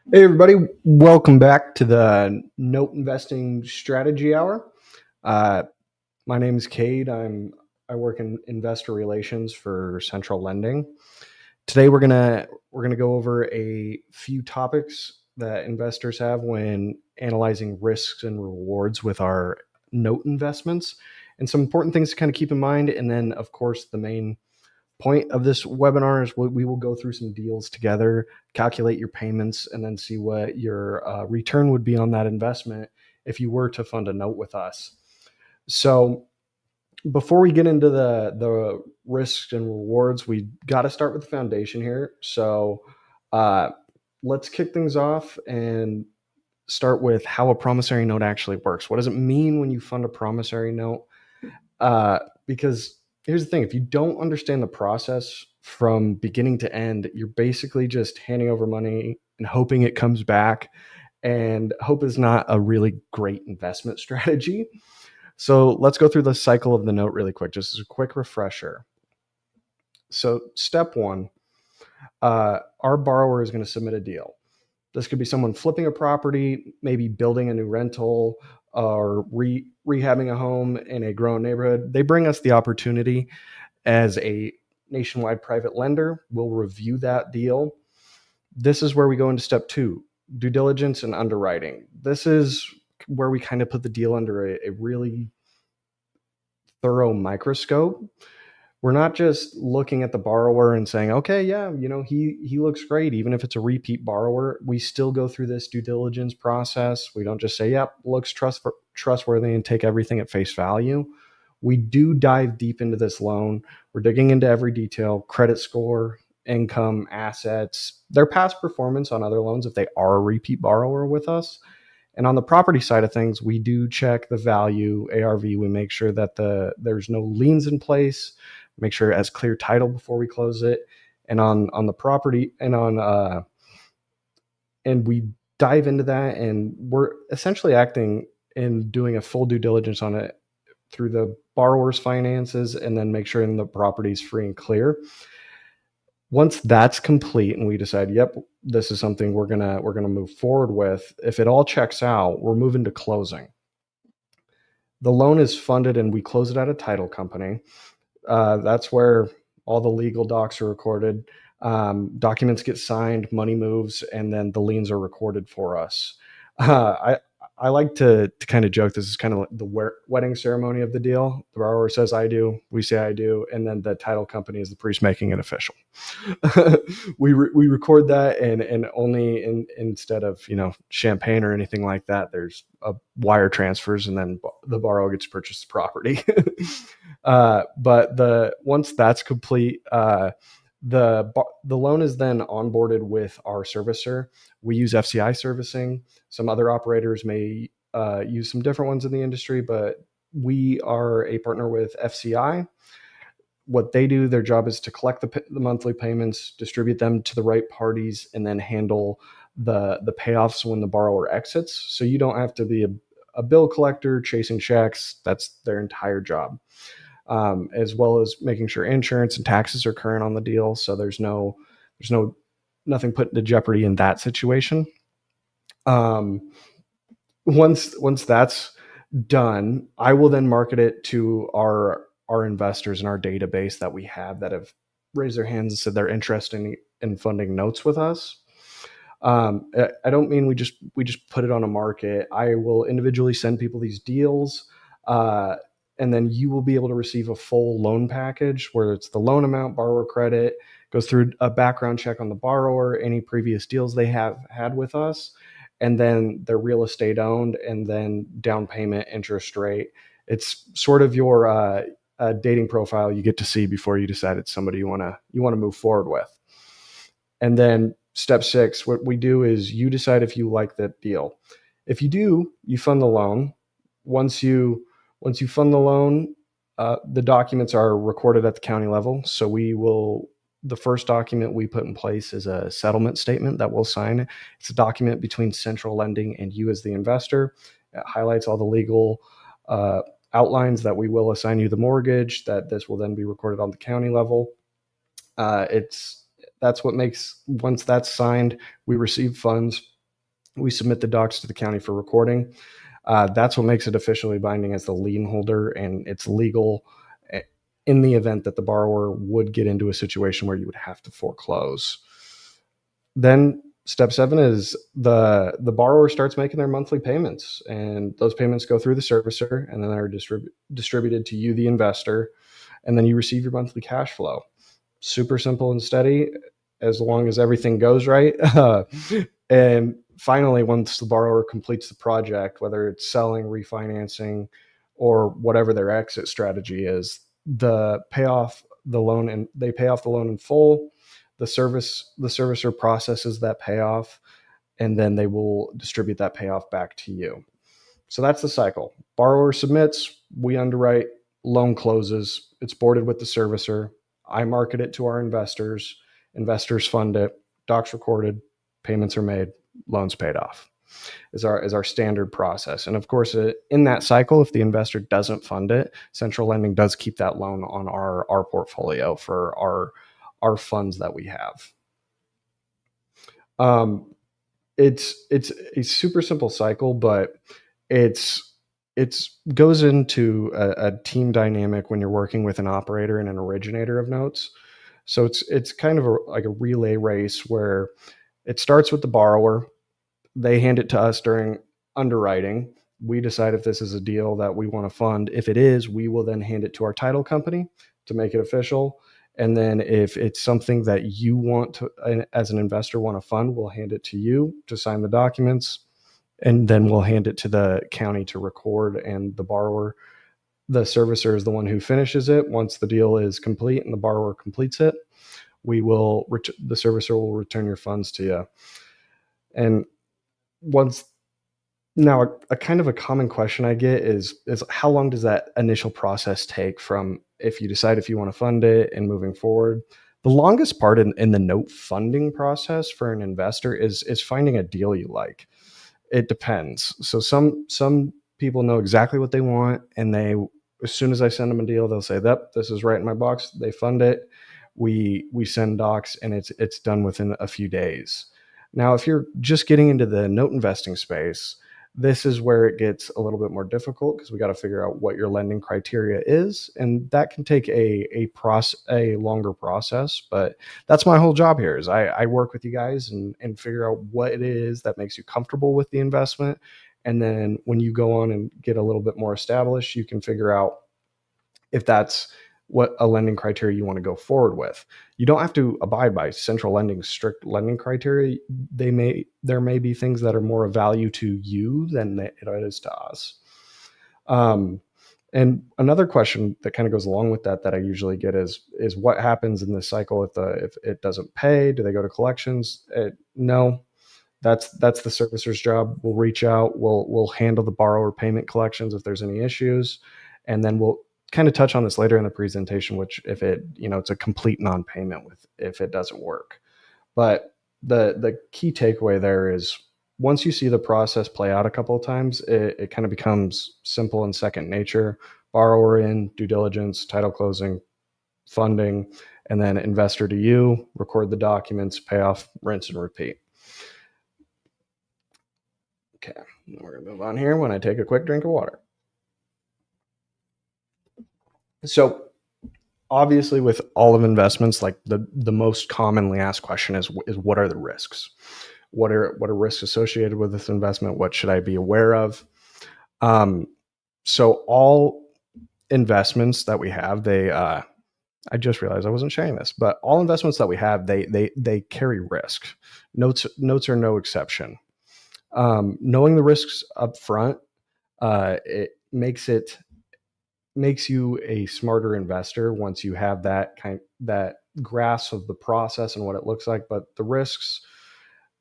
Hey everybody, welcome back to the Note Investing Strategy Hour. Uh, my name is Kade. I work in investor relations for Central Lending. Today we're gonna go over a few topics that investors have when analyzing risks and rewards with our note investments, and some important things to kind of keep in mind. And then, of course, the main point of this webinar is we will go through some deals together, calculate your payments, and then see what your return would be on that investment if you were to fund a note with us. So before we get into the risks and rewards, we got to start with the foundation here. So uh, let's kick things off and start with how a promissory note actually works. What does it mean when you fund a promissory note? Because here's the thing, if you don't understand the process from beginning to end, you're basically just handing over money and hoping it comes back. And hope is not a really great investment strategy. So let's go through the cycle of the note really quick, just as a quick refresher. So, step one, our borrower is going to submit a deal. This could be someone flipping a property, maybe building a new rental, or rehabbing a home in a growing neighborhood. They bring us the opportunity as a nationwide private lender. We'll review that deal. This is where we go into step two, due diligence and underwriting. This is where we kind of put the deal under a really thorough microscope. We're not just looking at the borrower and saying, okay, yeah, he looks great. Even if it's a repeat borrower, we still go through this due diligence process. We don't just say, yep, looks trustworthy and take everything at face value. We do dive deep into this loan. We're digging into every detail, credit score, income, assets, their past performance on other loans if they are a repeat borrower with us. And on the property side of things, we do check the value, ARV. We make sure that there's no liens in place, make sure it has clear title before we close it. And on the property and we dive into that, and we're essentially acting and doing a full due diligence on it through the borrower's finances, and then make sure the property is free and clear. Once that's complete and we decide, yep, this is something we're gonna move forward with, if it all checks out, we're moving to closing. The loan is funded and we close it at a title company. That's where all the legal docs are recorded. Documents get signed, money moves, and then the liens are recorded for us. I like to kind of joke. This is kind of like the wedding ceremony of the deal. The borrower says I do, we say I do, and then the title company is the priest making it official. We record that, and only instead of champagne or anything like that, there's a wire transfers, and then the borrower gets to purchase the property. But once that's complete, the loan is then onboarded with our servicer. We use FCI servicing. Some other operators may use some different ones in the industry, but we are a partner with FCI. What they do, their job is to collect the monthly payments, distribute them to the right parties, and then handle the payoffs when the borrower exits. So you don't have to be a bill collector chasing checks. That's their entire job. As well as making sure insurance and taxes are current on the deal. So there's nothing put into jeopardy in that situation. Um, once that's done, I will then market it to our investors in our database that we have that have raised their hands and said they're interested in funding notes with us. I don't mean we just put it on a market. I will individually send people these deals, and then you will be able to receive a full loan package where it's the loan amount, borrower credit, goes through a background check on the borrower, any previous deals they have had with us, and then their real estate owned, and then down payment, interest rate. It's sort of your dating profile you get to see before you decide it's somebody you want to move forward with. And then step six, what we do is you decide if you like that deal. If you do, you fund the loan. Once you fund the loan, the documents are recorded at the county level. So the first document we put in place is a settlement statement that we'll sign. It's a document between Central Lending and you as the investor. It highlights all the legal outlines that we will assign you the mortgage, that this will then be recorded on the county level. That's what makes, once that's signed, we receive funds. We submit the docs to the county for recording. That's what makes it officially binding as the lien holder, and it's legal in the event that the borrower would get into a situation where you would have to foreclose. Then step 7 is the borrower starts making their monthly payments, and those payments go through the servicer, and then they're distributed to you, the investor, and then you receive your monthly cash flow. Super simple and steady, as long as everything goes right. And finally, once the borrower completes the project, whether it's selling, refinancing, or whatever their exit strategy is, the payoff the loan and they pay off the loan in full. The servicer processes that payoff, and then they will distribute that payoff back to you. So that's the cycle. Borrower submits, we underwrite, loan closes, it's boarded with the servicer. I market it to our investors. Investors fund it. Docs recorded. Payments are made. Loans paid off. Is our standard process. And of course, in that cycle, if the investor doesn't fund it, Central Lending does keep that loan on our portfolio for our funds that we have. It's a super simple cycle, but it's goes into a team dynamic when you're working with an operator and an originator of notes. So it's kind of like a relay race where it starts with the borrower. They hand it to us during underwriting. We decide if this is a deal that we want to fund. If it is, we will then hand it to our title company to make it official. And then if it's something that you want to, as an investor, want to fund, we'll hand it to you to sign the documents. And then we'll hand it to the county to record, and the borrower, the servicer, is the one who finishes it. Once the deal is complete and the borrower completes it, the servicer will return your funds to you. And once now, a kind of a common question I get is how long does that initial process take from if you decide if you want to fund it and moving forward? The longest part in the note funding process for an investor is finding a deal you like. It depends. So some people know exactly what they want, and as soon as I send them a deal, they'll say, "Yep, this is right in my box." They fund it. We send docs, and it's done within a few days. Now, if you're just getting into the note investing space, this is where it gets a little bit more difficult, because we got to figure out what your lending criteria is, and that can take a longer process. But that's my whole job here is I work with you guys and figure out what it is that makes you comfortable with the investment. And then when you go on and get a little bit more established, you can figure out if that's what a lending criteria you want to go forward with. You don't have to abide by Central Lending's strict lending criteria. There may be things that are more of value to you than it is to us. And another question that kind of goes along with that I usually get is what happens in this cycle if it doesn't pay? Do they go to collections? No, that's the servicer's job. We'll reach out. We'll handle the borrower payment collections if there's any issues, and then we'll kind of touch on this later in the presentation, which if it's a complete non-payment if it doesn't work. But the key takeaway there is once you see the process play out a couple of times, it kind of becomes simple and second nature. Borrower in, due diligence, title closing, funding, and then investor to you, record the documents, pay off, rinse and repeat. Okay, we're going to move on here when I take a quick drink of water. So obviously with all of investments, like the most commonly asked question is what are the risks? What are risks associated with this investment? What should I be aware of? So all investments that we have, I just realized I wasn't sharing this, but all investments that we have, they carry risk. Notes are no exception. Knowing the risks up front, it makes you a smarter investor once you have that grasp of the process and what it looks like. But the risks,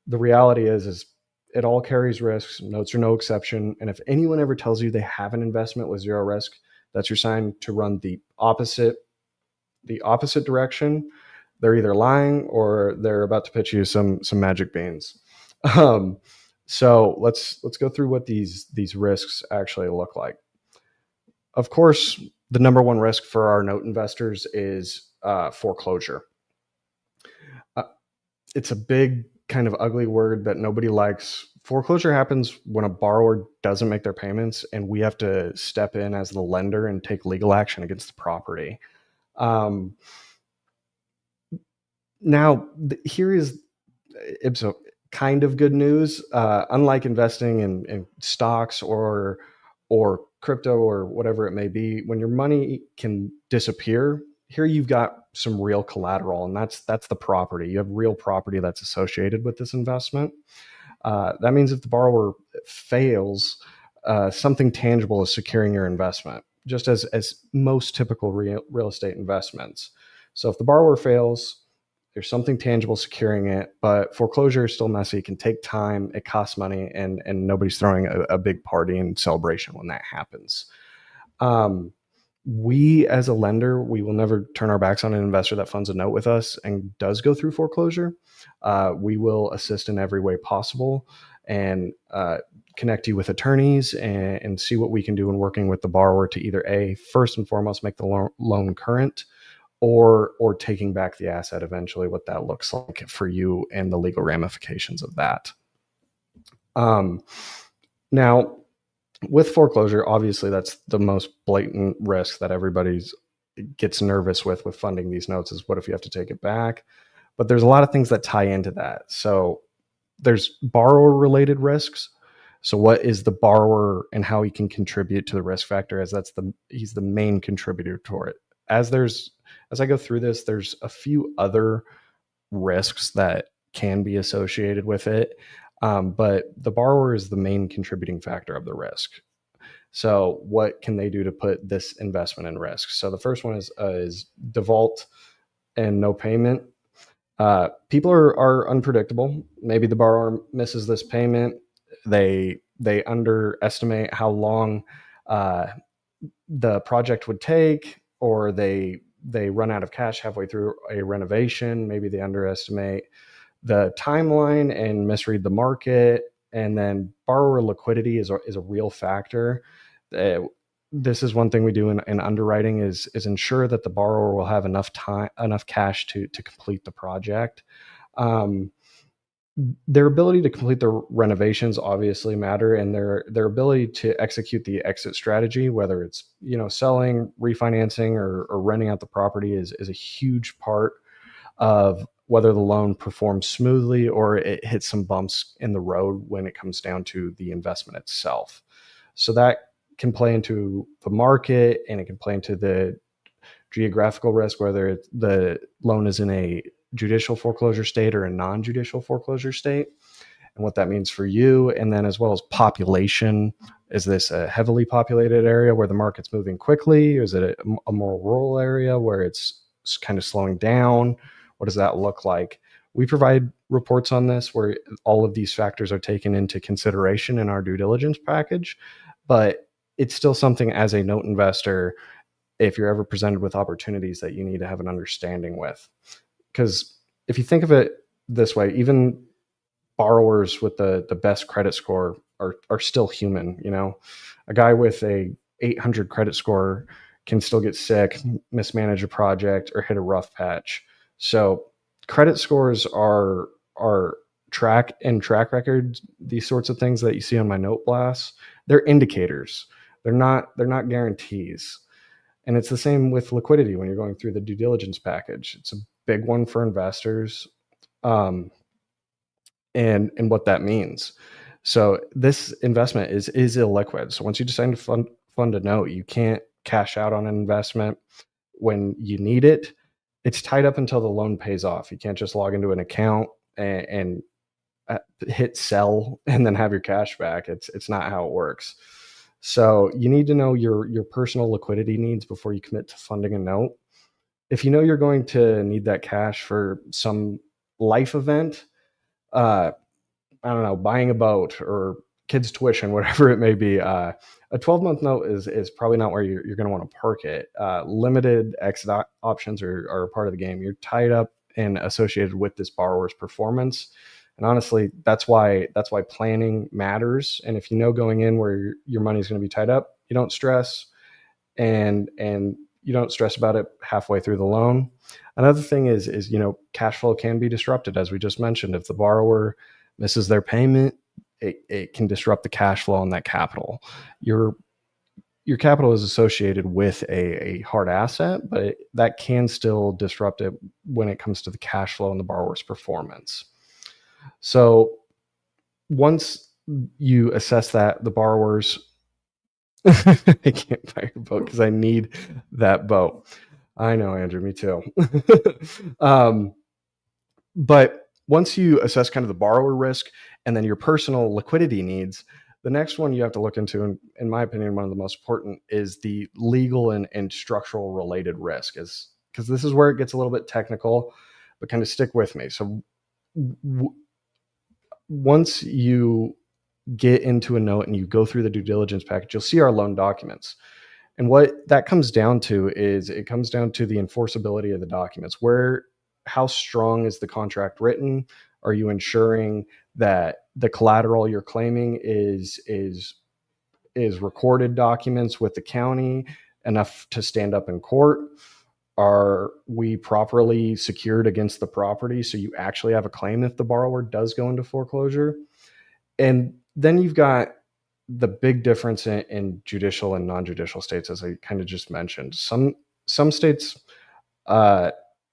the reality is it all carries risks. Notes are no exception. And if anyone ever tells you they have an investment with zero risk, that's your sign to run the opposite direction. They're either lying or they're about to pitch you some magic beans. So let's go through what these risks actually look like. Of course, the number one risk for our note investors is foreclosure. It's a big kind of ugly word that nobody likes. Foreclosure happens when a borrower doesn't make their payments, and we have to step in as the lender and take legal action against the property. Um, Now, here is ipso kind of good news. Unlike investing in stocks or crypto or whatever it may be, when your money can disappear, here you've got some real collateral, and that's the property. You have real property that's associated with this investment. That means if the borrower fails, something tangible is securing your investment, just as most typical real estate investments. So if the borrower fails, there's something tangible securing it, but foreclosure is still messy. It can take time. It costs money, and nobody's throwing a big party and celebration when that happens. Um, we, as a lender, we will never turn our backs on an investor that funds a note with us and does go through foreclosure. We will assist in every way possible and connect you with attorneys and see what we can do in working with the borrower to either first and foremost, make the loan current, or taking back the asset eventually, what that looks like for you and the legal ramifications of that. Now, with foreclosure, obviously that's the most blatant risk that everybody gets nervous with funding these notes is what if you have to take it back? But there's a lot of things that tie into that. So there's borrower related risks. So what is the borrower and how he can contribute to the risk factor, as he's the main contributor to it. As I go through this, there's a few other risks that can be associated with it. But the borrower is the main contributing factor of the risk. So what can they do to put this investment in risk? So the first one is default and no payment. People are unpredictable. Maybe the borrower misses this payment. They underestimate how long the project would take, or they run out of cash halfway through a renovation. Maybe they underestimate the timeline and misread the market. And then borrower liquidity is a real factor. This is one thing we do in underwriting is ensure that the borrower will have enough cash to complete the project. Their ability to complete the renovations obviously matter, and their ability to execute the exit strategy, whether it's selling, refinancing, or renting out the property, is a huge part of whether the loan performs smoothly or it hits some bumps in the road when it comes down to the investment itself. So that can play into the market, and it can play into the geographical risk, whether the loan is in a judicial foreclosure state or a non-judicial foreclosure state, and what that means for you. And then as well as population. Is this a heavily populated area where the market's moving quickly? Or is it a more rural area where it's kind of slowing down? What does that look like? We provide reports on this where all of these factors are taken into consideration in our due diligence package, but it's still something as a note investor, if you're ever presented with opportunities, that you need to have an understanding with. Because if you think of it this way, even borrowers with the best credit score are still human. A guy with a 800 credit score can still get sick, mismanage a project, or hit a rough patch. So credit scores are track records, these sorts of things that you see on my note blasts. They're indicators. They're not guarantees. And it's the same with liquidity when you're going through the due diligence package. It's a big one for investors, and what that means. So this investment is illiquid. So once you decide to fund a note, you can't cash out on an investment when you need it. It's tied up until the loan pays off. You can't just log into an account and hit sell and then have your cash back. It's not how it works. So you need to know your personal liquidity needs before you commit to funding a note. If you know you're going to need that cash for some life event, I don't know, buying a boat or kids' tuition, whatever it may be, a 12-month note is probably not where you're going to want to park it. Limited exit options are a part of the game. You're tied up and associated with this borrower's performance. And honestly, that's why planning matters. And if you know going in where your money is going to be tied up, you don't stress, and you don't stress about it halfway through the loan. Another thing is cash flow can be disrupted, as we just mentioned. If the borrower misses their payment, it can disrupt the cash flow on that capital. Your capital is associated with a hard asset, but that can still disrupt it when it comes to the cash flow and the borrower's performance. So once you assess that, the borrowers, I can't buy your boat because I need that boat. I know, Andrew, me too. um, but once you assess kind of the borrower risk and then your personal liquidity needs, the next one you have to look into, and in my opinion, one of the most important, is the legal and structural related risk, is because this is where it gets a little bit technical, but kind of stick with me. So w- once you get into a note and you go through the due diligence package, you'll see our loan documents. And what that comes down to is it comes down to the enforceability of the documents. How strong is the contract written? Are you ensuring that the collateral you're claiming is recorded documents with the county enough to stand up in court? Are we properly secured against the property so you actually have a claim if the borrower does go into foreclosure? And then you've got the big difference in judicial and non-judicial states, as I kind of just mentioned. Some states uh,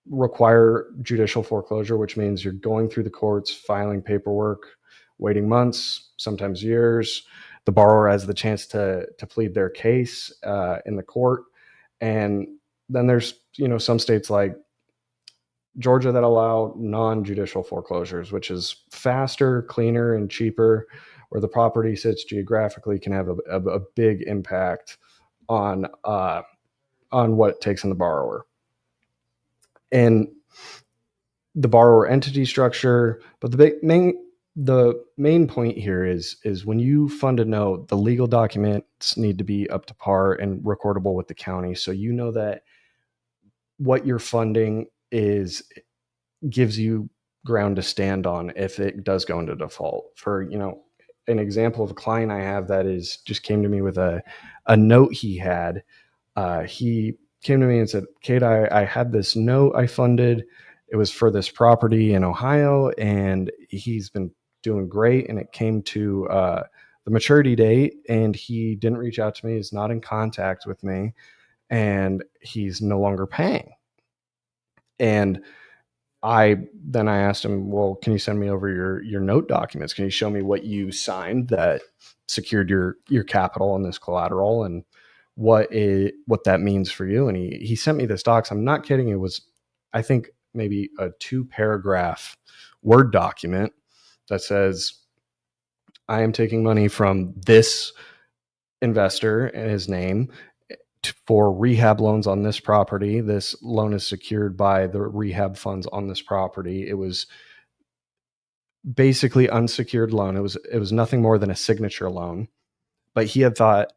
require judicial foreclosure, which means you're going through the courts, filing paperwork, waiting months, sometimes years. The borrower has the chance to plead their case in the court, and then there's some states like Georgia that allow non-judicial foreclosures, which is faster, cleaner, and cheaper, where the property sits geographically can have a big impact on what it takes in the borrower and the borrower entity structure. But the main point here is when you fund a note, the legal documents need to be up to par and recordable with the county, so you know that what you're funding gives you ground to stand on if it does go into default. For an example of a client I have that is just came to me with a note he had. He came to me and said, Kate, I had this note I funded. It was for this property in Ohio, and he's been doing great. And it came to the maturity date, and he didn't reach out to me. He's not in contact with me, and he's no longer paying. And I asked him, well, can you send me over your note documents? Can you show me what you signed that secured your capital and this collateral, and what that means for you? And he sent me this docs. I'm not kidding. It was, I think, maybe a 2-paragraph Word document that says, I am taking money from this investor in his name for rehab loans on this property. This loan is secured by the rehab funds on this property. It was basically unsecured loan. It was nothing more than a signature loan. But he had thought,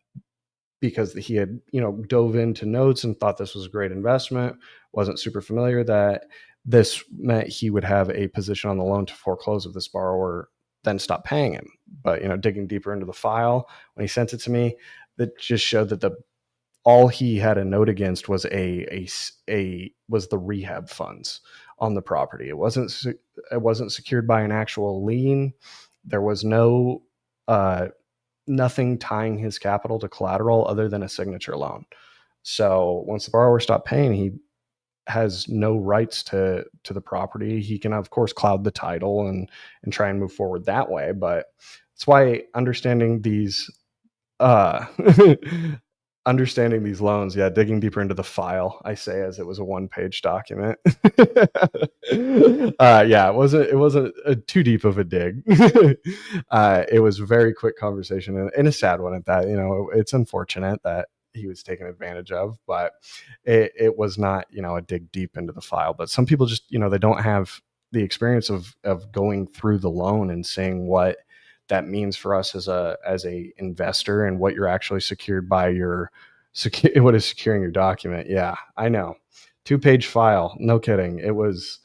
because he had dove into notes and thought this was a great investment, wasn't super familiar that this meant he would have a position on the loan to foreclose if this borrower then stopped paying him. But digging deeper into the file, when he sent it to me, that just showed that all he had a note against was was the rehab funds on the property. It wasn't secured by an actual lien. There was nothing tying his capital to collateral other than a signature loan. So once the borrower stopped paying, he has no rights to the property. He can, of course, cloud the title and try and move forward that way. But that's why understanding these uh understanding these loans, digging deeper into the file, I say, as it was a 1-page document. It wasn't too deep of a dig. It was a very quick conversation, and a sad one at that. It's unfortunate that he was taken advantage of, but it was not a dig deep into the file. But some people just they don't have the experience of going through the loan and seeing what that means for us as a investor, and what you're actually secured by what is securing your document. Yeah, I know. 2-page file. No kidding. It was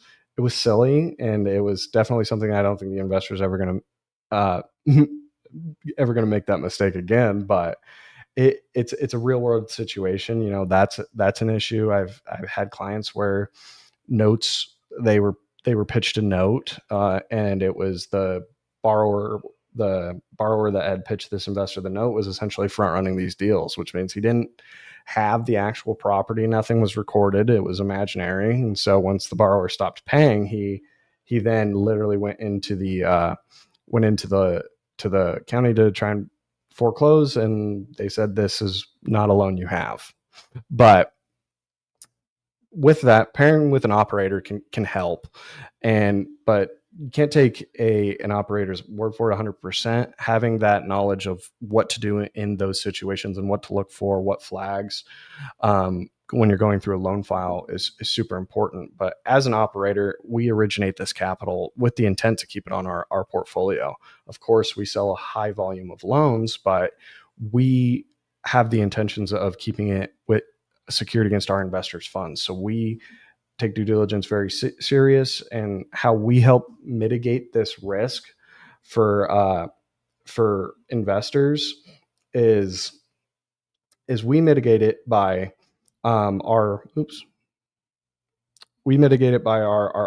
silly, and it was definitely something I don't think the investor's ever going to make that mistake again. But it's a real world situation. That's an issue. I've had clients where notes they were pitched a note, and it was borrower the borrower that had pitched this investor the note was essentially front running these deals, which means he didn't have the actual property. Nothing was recorded. It was imaginary. And so once the borrower stopped paying, he then literally went into the to the county to try and foreclose, and they said this is not a loan you have. But with that, pairing with an operator can help, but you can't take an operator's word for it 100%. Having that knowledge of what to do in those situations and what to look for, what flags, when you're going through a loan file is super important. But as an operator, we originate this capital with the intent to keep it on our portfolio. Of course, we sell a high volume of loans, but we have the intentions of keeping it secured against our investors' funds. So we take due diligence very serious, and how we help mitigate this risk for investors is we mitigate it by our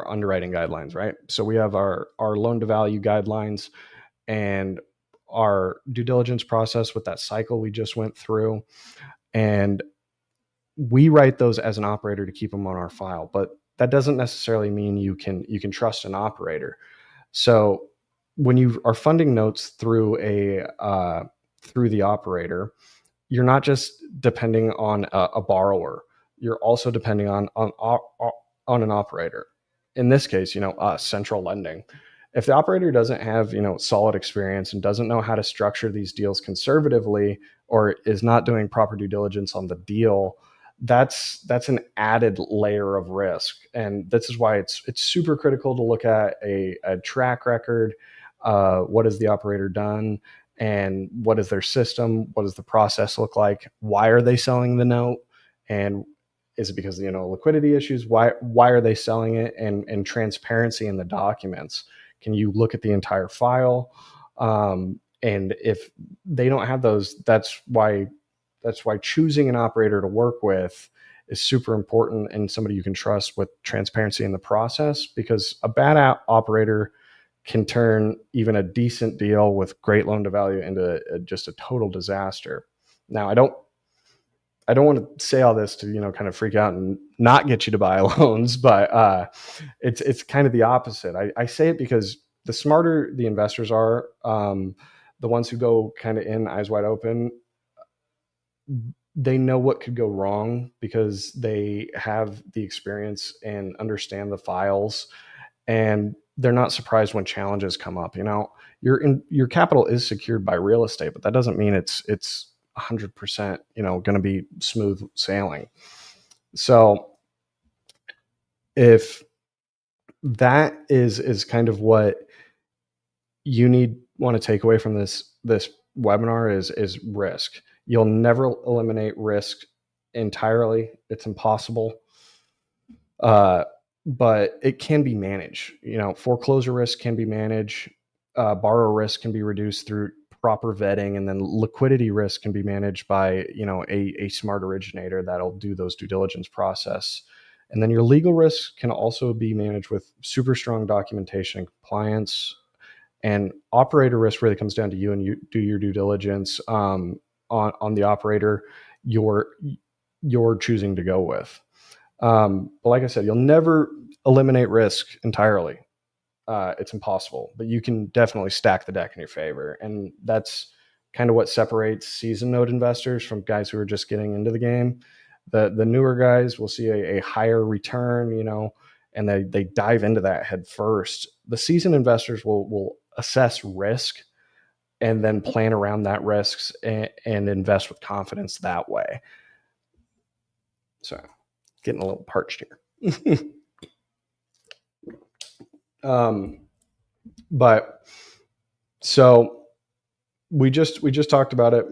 underwriting guidelines, right? So we have our loan to value guidelines and our due diligence process with that cycle we just went through, and we write those as an operator to keep them on our file. But that doesn't necessarily mean you can trust an operator. So when you are funding notes through through the operator, you're not just depending on a borrower. You're also depending on an operator. In this case, Central Lending. If the operator doesn't have solid experience and doesn't know how to structure these deals conservatively, or is not doing proper due diligence on the deal, that's an added layer of risk. And this is why it's super critical to look at a track record. What has the operator done? And what is their system? What does the process look like? Why are they selling the note? And is it because liquidity issues? Why are they selling it? And transparency in the documents. Can you look at the entire file? And if they don't have those, that's why choosing an operator to work with is super important, and somebody you can trust with transparency in the process, because a bad operator can turn even a decent deal with great loan to value into just a total disaster. Now, I don't want to say all this to kind of freak out and not get you to buy loans, but it's kind of the opposite. I say it because the smarter the investors are, the ones who go kind of in eyes wide open, they know what could go wrong because they have the experience and understand the files, and they're not surprised when challenges come up. Your capital is secured by real estate, but that doesn't mean it's 100% going to be smooth sailing. So if that is kind of what you want to take away from this webinar is risk. You'll never eliminate risk entirely. It's impossible. But it can be managed. Foreclosure risk can be managed. Borrower risk can be reduced through proper vetting, and then liquidity risk can be managed by a smart originator that'll do those due diligence process. And then your legal risk can also be managed with super strong documentation and compliance. And operator risk really comes down to you, and you do your due diligence on the operator you're choosing to go with. But like I said, you'll never eliminate risk entirely. It's impossible, but you can definitely stack the deck in your favor. And that's kind of what separates seasoned note investors from guys who are just getting into the game. The newer guys will see a higher return, and they dive into that head first. The seasoned investors will assess risk and then plan around that risks and invest with confidence that way. So, getting a little parched here. But so we just talked about it,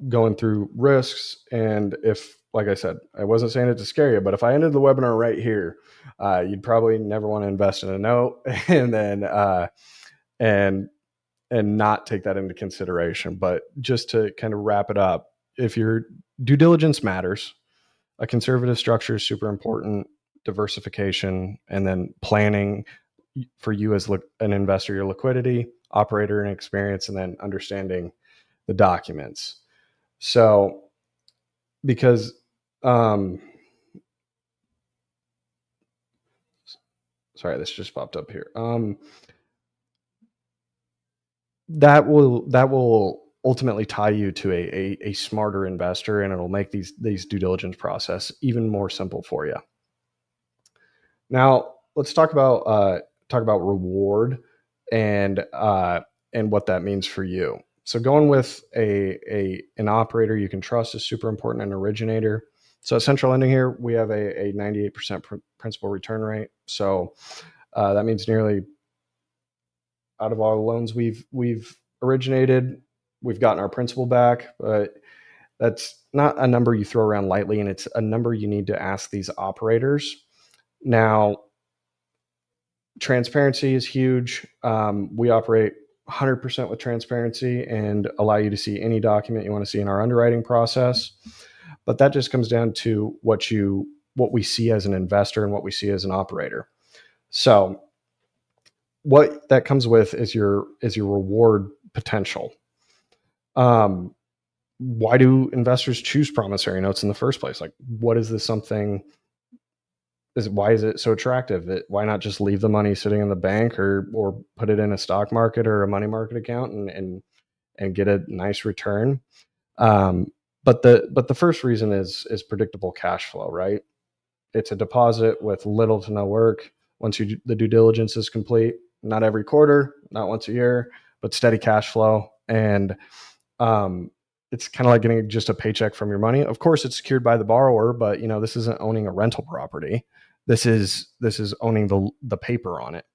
going through risks. And if, like I said, I wasn't saying it to scare you, but if I ended the webinar right here, you'd probably never want to invest in a note, and then and not take that into consideration. But just to kind of wrap it up, if your due diligence matters, a conservative structure is super important, diversification, and then planning for you as an investor, your liquidity, operator and experience, and then understanding the documents. So because sorry, this just popped up here. That will ultimately tie you to a smarter investor, and it'll make these due diligence process even more simple for you. Now let's talk about reward and what that means for you. So going with an operator you can trust is super important, an originator. So at Central Lending here, we have a 98% principal return rate. So that means nearly out of all the loans we've originated, we've gotten our principal back. But that's not a number you throw around lightly, and it's a number you need to ask these operators. Now, transparency is huge. We operate 100% with transparency and allow you to see any document you want to see in our underwriting process. But that just comes down to what we see as an investor and what we see as an operator. So what that comes with is your reward potential. Why do investors choose promissory notes in the first place? Like, what is this something? Why is it so attractive? Why not just leave the money sitting in the bank or put it in a stock market or a money market account and get a nice return? But the first reason is predictable cash flow, right? It's a deposit with little to no work. Once the due diligence is complete, not every quarter, not once a year, but steady cash flow. And it's kind of like getting just a paycheck from your money. Of course, it's secured by the borrower, but this isn't owning a rental property. This is owning the paper on it.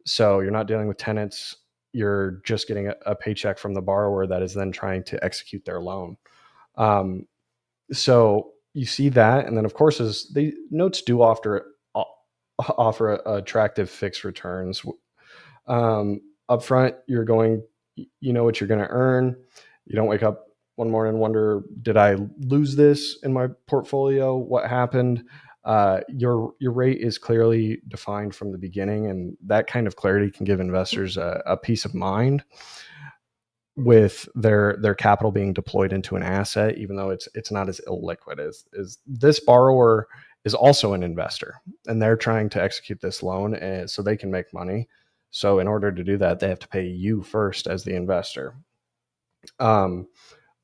So you're not dealing with tenants. You're just getting a paycheck from the borrower that is then trying to execute their loan. So you see that, and then of course, as the notes do offer attractive fixed returns. Upfront, you know what you're going to earn. You don't wake up one morning and wonder, did I lose this in my portfolio? What happened? Your rate is clearly defined from the beginning, and that kind of clarity can give investors a peace of mind with their capital being deployed into an asset, even though it's not as illiquid as this borrower is also an investor, and they're trying to execute this loan so they can make money. So in order to do that, they have to pay you first as the investor.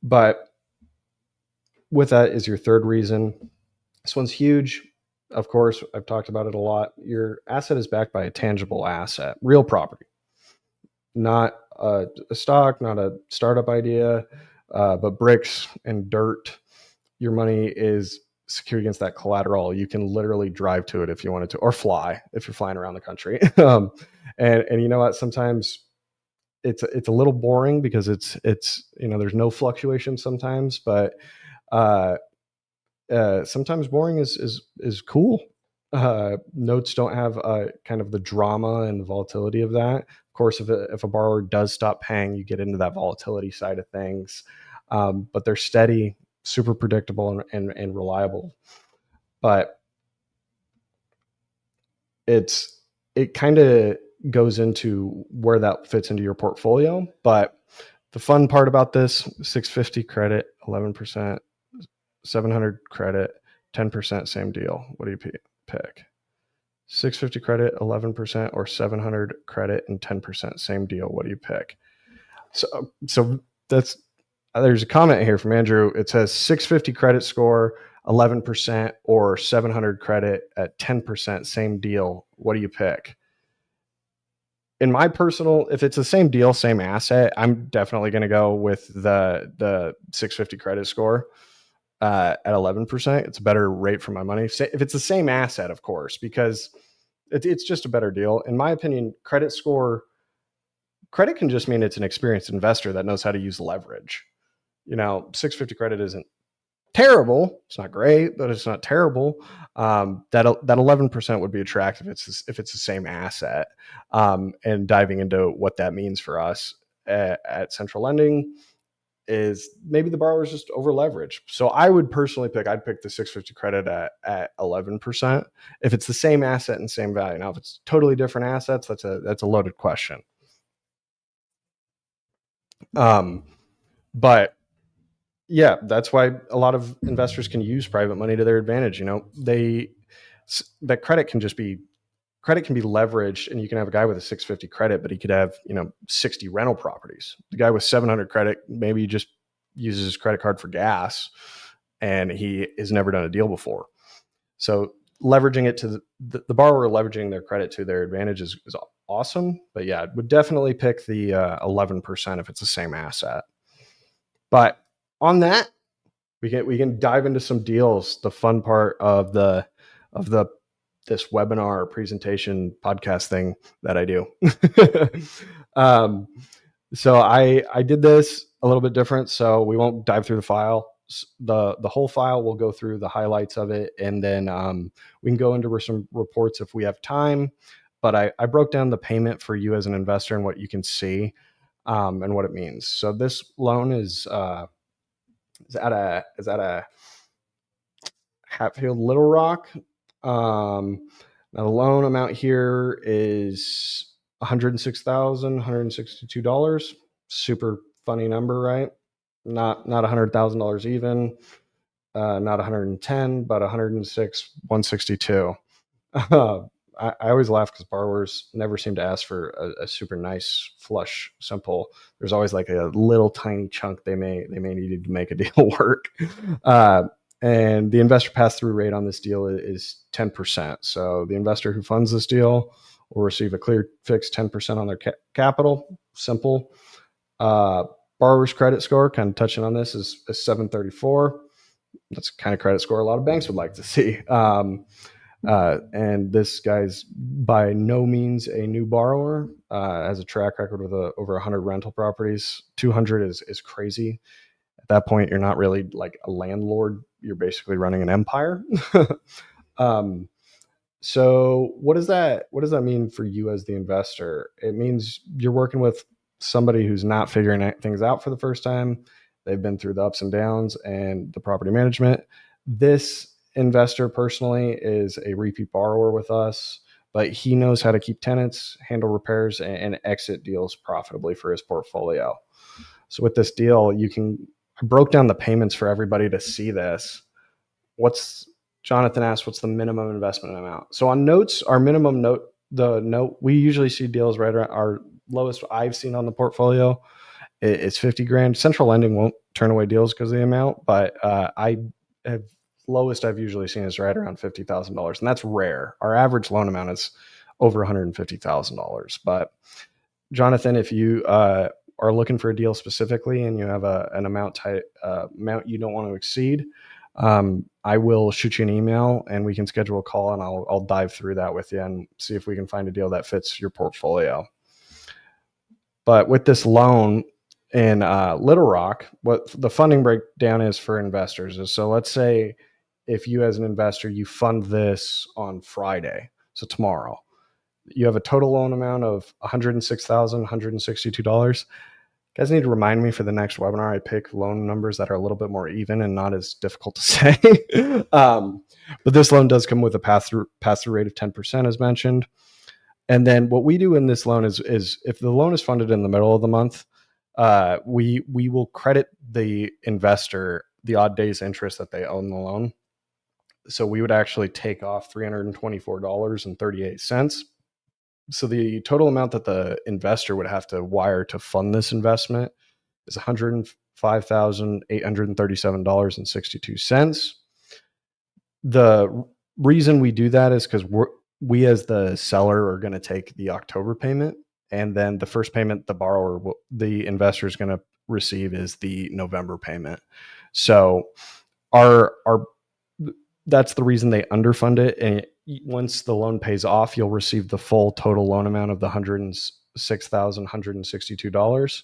But with that is your third reason. This one's huge. Of course, I've talked about it a lot. Your asset is backed by a tangible asset, real property, not a stock, not a startup idea, but bricks and dirt. Your money is secured against that collateral. You can literally drive to it if you wanted to, or fly if you're flying around the country. And you know what? Sometimes it's a little boring because it's there's no fluctuation sometimes, but sometimes boring is cool. Notes don't have kind of the drama and the volatility of that. Of course, if a borrower does stop paying, you get into that volatility side of things. But they're steady, super predictable, and reliable. But it kind of goes into where that fits into your portfolio. But the fun part about this: 650 credit, 11%, 700 credit, 10% same deal. What do you pick? 650 credit, 11%, or 700 credit and 10% same deal. What do you pick? So there's a comment here from Andrew. It says 650 credit score, 11%, or 700 credit at 10% same deal. What do you pick? In my personal, if it's the same deal, same asset, I'm definitely going to go with the 650 credit score at 11%. It's a better rate for my money. If it's the same asset, of course, because it's just a better deal. In my opinion, credit can just mean it's an experienced investor that knows how to use leverage. 650 credit isn't terrible. It's not great, but it's not terrible. That 11% would be attractive if it's the same asset. And diving into what that means for us at Central Lending, is maybe the borrower is just over leveraged. So I would personally I'd pick the 650 credit at 11% if it's the same asset and same value. Now, if it's totally different assets, that's a loaded question. But yeah, that's why a lot of investors can use private money to their advantage. That credit can be leveraged, and you can have a guy with a 650 credit, but he could have 60 rental properties. The guy with 700 credit maybe just uses his credit card for gas, and he has never done a deal before. So leveraging it to the borrower, leveraging their credit to their advantage is awesome. But yeah, I would definitely pick the 11% if it's the same asset. But on that, we can dive into some deals. The fun part of this webinar presentation podcast thing that I do. So I did this a little bit different. So we won't dive through the file. The whole file, we'll go through the highlights of it, and then we can go into some reports if we have time. But I broke down the payment for you as an investor and what you can see and what it means. So this loan is at a Hatfield Little Rock. Now the loan amount here is $106,162. Super funny number, right? Not $100,000 even, not 110, but 106,162. I always laugh because borrowers never seem to ask for a super nice, flush, simple. There's always like a little tiny chunk they may need to make a deal work. And the investor pass-through rate on this deal is 10%. So the investor who funds this deal will receive a clear fixed 10% on their capital. Simple. Borrower's credit score, kind of touching on this, is 734. That's the kind of credit score a lot of banks would like to see. And this guy's by no means a new borrower, has a track record with over 100 rental properties. 200 is crazy. At that point, you're not really like a landlord. You're basically running an empire. So what does that mean for you as the investor? It means you're working with somebody who's not figuring things out for the first time. They've been through the ups and downs and the property management. This investor personally is a repeat borrower with us, but he knows how to keep tenants, handle repairs, and exit deals profitably for his portfolio. So with this deal, I broke down the payments for everybody to see this. Jonathan asked, what's the minimum investment amount? So on notes, our minimum note, we usually see deals right around our lowest I've seen on the portfolio. It's 50 grand. Central lending won't turn away deals because of the amount, but lowest I've usually seen is right around $50,000, and that's rare. Our average loan amount is over $150,000. But Jonathan, if you are looking for a deal specifically and you have an amount you don't want to exceed, I will shoot you an email and we can schedule a call, and I'll dive through that with you and see if we can find a deal that fits your portfolio. But with this loan in Little Rock, what the funding breakdown is for investors is, so let's say if you as an investor, you fund this on Friday, so tomorrow, you have a total loan amount of $106,162. Guys need to remind me for the next webinar, I pick loan numbers that are a little bit more even and not as difficult to say. But this loan does come with a pass-through rate of 10%, as mentioned. And then what we do in this loan is if the loan is funded in the middle of the month, we will credit the investor the odd days interest that they own the loan. So we would actually take off $324.38. So the total amount that the investor would have to wire to fund this investment is $105,837.62. The reason we do that is because we as the seller are going to take the October payment, and then the first payment the investor is going to receive is the November payment. So that's the reason they underfund it. And once the loan pays off, you'll receive the full total loan amount of the $106,162.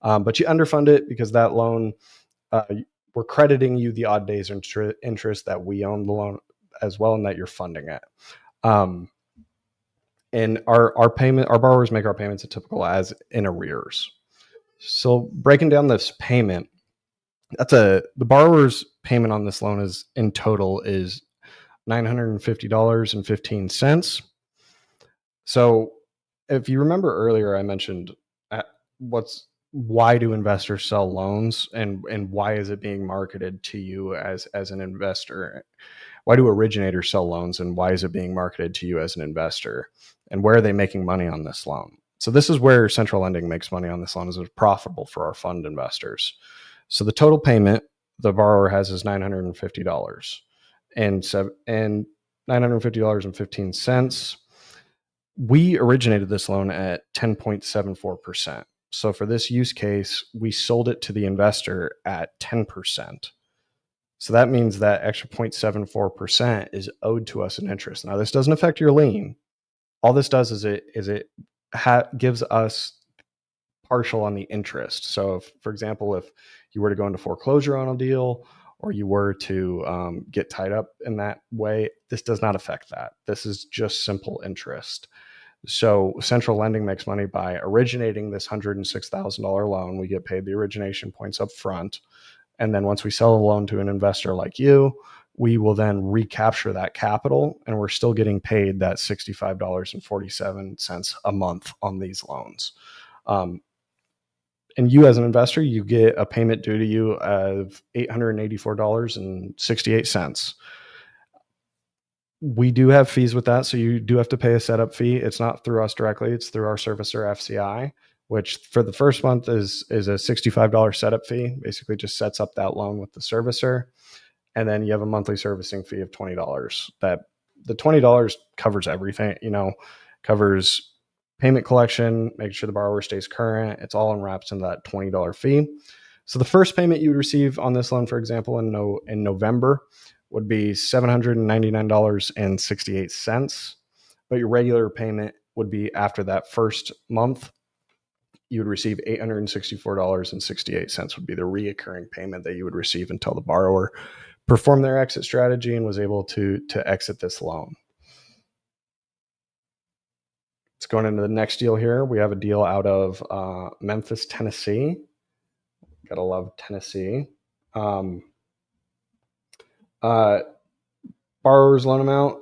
But you underfund it because that loan, we're crediting you the odd days interest that we own the loan as well, and that you're funding it. And our borrowers make our payments typical as in arrears. So breaking down this payment, The borrower's payment on this loan is in total is $950.15. So if you remember earlier, I mentioned what's why do investors sell loans, and why is it being marketed to you as an investor? Why do originators sell loans, and why is it being marketed to you as an investor? And where are they making money on this loan? So this is where central lending makes money on this loan, is it's profitable for our fund investors. So the total payment the borrower has is $950 and $950.15. We originated this loan at 10.74%. So for this use case, we sold it to the investor at 10%. So that means that extra 0.74% is owed to us in interest. Now, this doesn't affect your lien. All this does is it gives us partial on the interest. So, for example, if you were to go into foreclosure on a deal, or you were to get tied up in that way, this does not affect that. This is just simple interest. So central lending makes money by originating this $106,000 loan. We get paid the origination points up front. And then once we sell a loan to an investor like you, we will then recapture that capital, and we're still getting paid that $65.47 a month on these loans. And you as an investor, you get a payment due to you of $884.68. We do have fees with that, so you do have to pay a setup fee. It's not through us directly, it's through our servicer FCI, which for the first month is a $65 setup fee. Basically just sets up that loan with the servicer. And then you have a monthly servicing fee of $20. That the $20 covers everything, covers payment collection, making sure the borrower stays current. It's all unwrapped into that $20 fee. So the first payment you would receive on this loan, for example, in November, would be $799.68. But your regular payment would be after that first month. You would receive $864.68 would be the reoccurring payment that you would receive until the borrower performed their exit strategy and was able to exit this loan. Let's go into the next deal here. We have a deal out of Memphis, Tennessee. Gotta love Tennessee. Borrower's loan amount,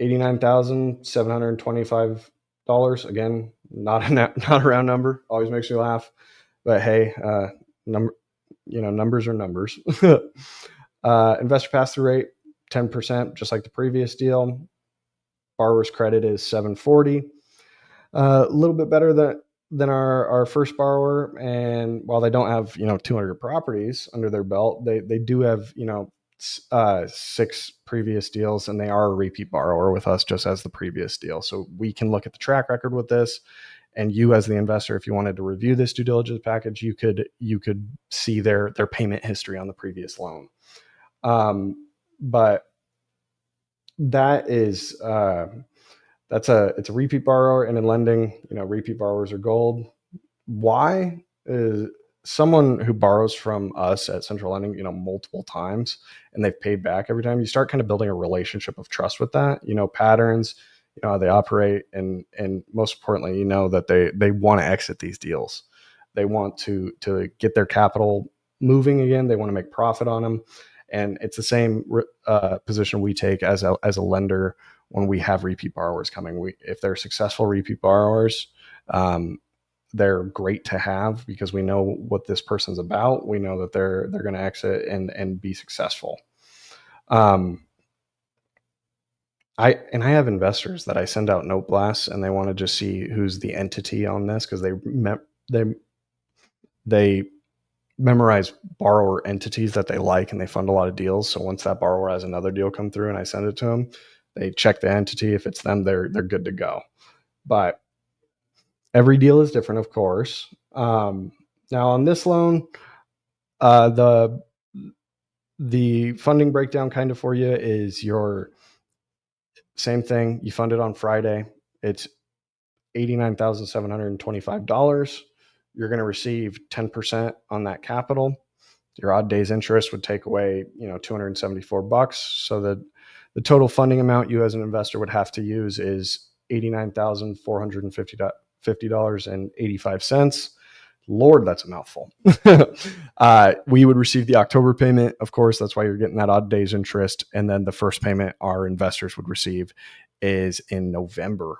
$89,725. Again, not a round number. Always makes me laugh. But hey, numbers are numbers. Investor pass-through rate, 10%, just like the previous deal. Borrower's credit is 740. A little bit better than our first borrower. And while they don't have 200 properties under their belt, they do have 6 previous deals, and they are a repeat borrower with us, just as the previous deal. So we can look at the track record with this, and you as the investor, if you wanted to review this due diligence package, you could see their payment history on the previous loan. But that is it's a repeat borrower, and in lending, repeat borrowers are gold. Why? Is someone who borrows from us at Central Lending, multiple times, and they've paid back every time, you start kind of building a relationship of trust with that, patterns, how they operate, and most importantly, that they want to exit these deals. They want to get their capital moving again. They want to make profit on them. And it's the same position we take as a lender when we have repeat borrowers coming. If they're successful repeat borrowers, they're great to have, because we know what this person's about. We know that they're going to exit and be successful. I have investors that I send out note blasts, and they want to just see who's the entity on this, because they memorize borrower entities that they like, and they fund a lot of deals. So once that borrower has another deal come through and I send it to them, they check the entity. If it's them, they're good to go. But every deal is different, of course. Now on this loan, the funding breakdown kind of for you is your same thing. You fund it on Friday. It's $89,725. You're going to receive 10% on that capital. Your odd days interest would take away, $274. So the total funding amount you as an investor would have to use is $89,450.85. Lord, that's a mouthful. We would receive the October payment. Of course, that's why you're getting that odd days interest. And then the first payment our investors would receive is in November.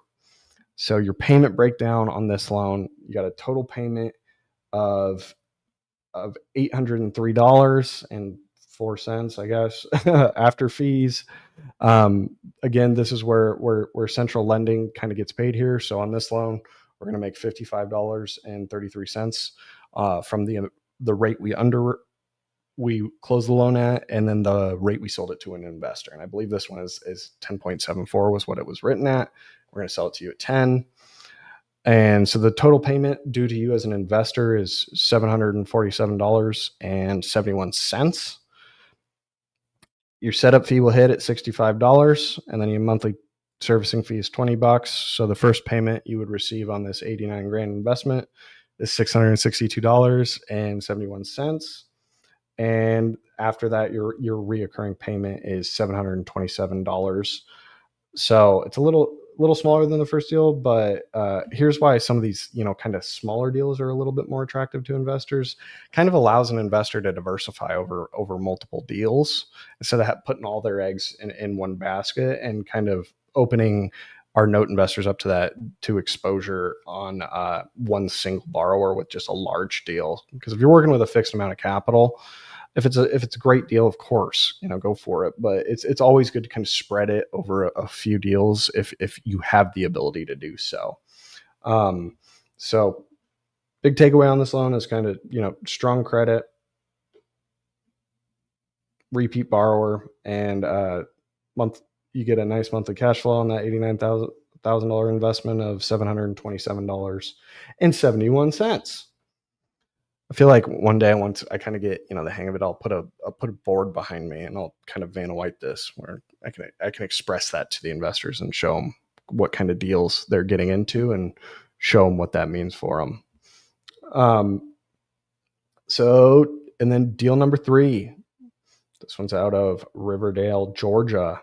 So your payment breakdown on this loan, you got a total payment of $803.04, I guess, after fees. Again, this is where central lending kind of gets paid here. So on this loan, we're going to make $55.33 from the rate we closed the loan at, and then the rate we sold it to an investor. And I believe this one is 10.74 was what it was written at. We're going to sell it to you at 10. And so the total payment due to you as an investor is $747.71. Your setup fee will hit at $65, and then your monthly servicing fee is $20. So the first payment you would receive on this 89 grand investment is $662.71. And after that, your reoccurring payment is $727. So it's a little smaller than the first deal, but here's why some of these, kind of smaller deals are a little bit more attractive to investors. Kind of allows an investor to diversify over multiple deals instead of putting all their eggs in one basket, and kind of opening our note investors up to exposure on one single borrower with just a large deal. Because if you're working with a fixed amount of capital, if it's a great deal, of course, go for it. But it's always good to kind of spread it over a few deals if you have the ability to do so. So big takeaway on this loan is kind of, strong credit, repeat borrower, and you get a nice monthly cash flow on that $89,000 investment of $727.71. I feel like one day once I kind of get the hang of it, I'll put a board behind me, and I'll kind of Vanna White this, where I can express that to the investors and show them what kind of deals they're getting into and show them what that means for them. And then deal number 3, this one's out of Riverdale, Georgia.